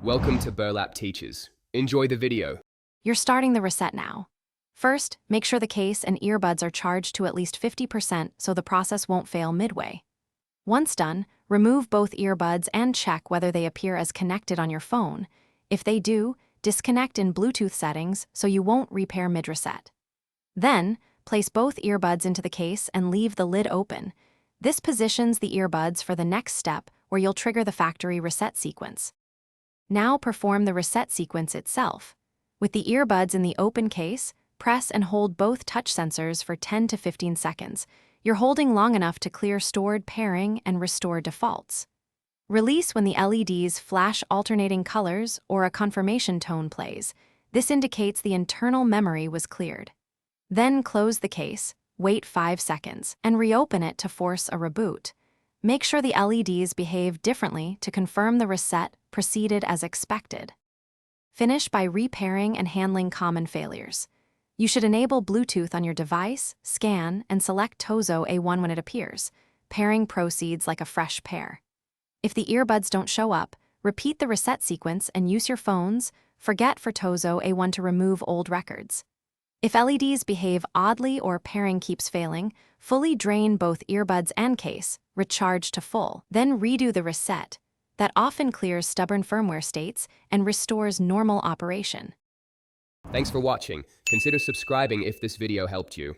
Welcome to Burlap Teachers. Enjoy the video. You're starting the reset now. First, make sure the case and earbuds are charged to at least 50% so the process won't fail midway. Once done, remove both earbuds and check whether they appear as connected on your phone. If they do, disconnect in Bluetooth settings so you won't repair mid-reset. Then, place both earbuds into the case and leave the lid open. This positions the earbuds for the next step where you'll trigger the factory reset sequence. Now perform the reset sequence itself. With the earbuds in the open case, press and hold both touch sensors for 10 to 15 seconds. You're holding long enough to clear stored pairing and restore defaults. Release when the LEDs flash alternating colors or a confirmation tone plays. This indicates the internal memory was cleared. Then close the case, wait 5 seconds, and reopen it to force a reboot. Make sure the LEDs behave differently to confirm the reset proceeded as expected. Finish by repairing and handling common failures. You should enable Bluetooth on your device, scan, and select Tozo A1 when it appears. Pairing proceeds like a fresh pair. If the earbuds don't show up, repeat the reset sequence and use your phones. Forget for Tozo A1 to remove old records. If LEDs behave oddly or pairing keeps failing, fully drain both earbuds and case, recharge to full, then redo the reset. That often clears stubborn firmware states and restores normal operation. Thanks for watching. Consider subscribing if this video helped you.